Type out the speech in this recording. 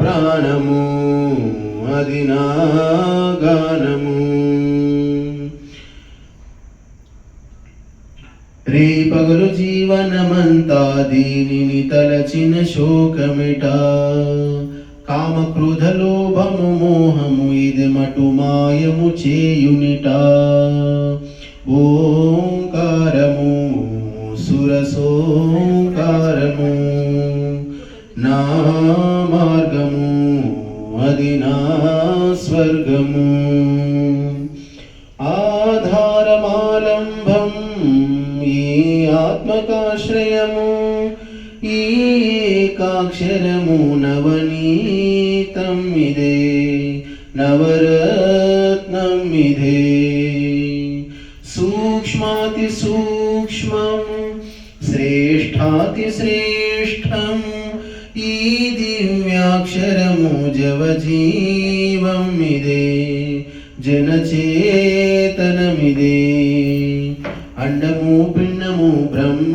ప్రాణము అది నా గానము. రేపగలు జీవనమంతా దీనిని తలచిన శోకమిట. కామ క్రోధ లోభము మోహము ఇది మటు మాయము చేయునిట. ఓంకారము సురసోంకారము నా మార్గము అది నా స్వర్గము. ఆధారమాలంబం ఈ ఆత్మకాశ్రయము ఈ ఏకాక్షరము నవనీతం ఇదే నవరత్నం ఇదే. సూక్ష్మాతి సూక్ష్మం శ్రేష్ఠాతి శ్రేష్టం ఈ దివ్యాక్షరము జవజీవం ఇదే జనచేతనమిదే. అండము పిండము బ్రహ్మ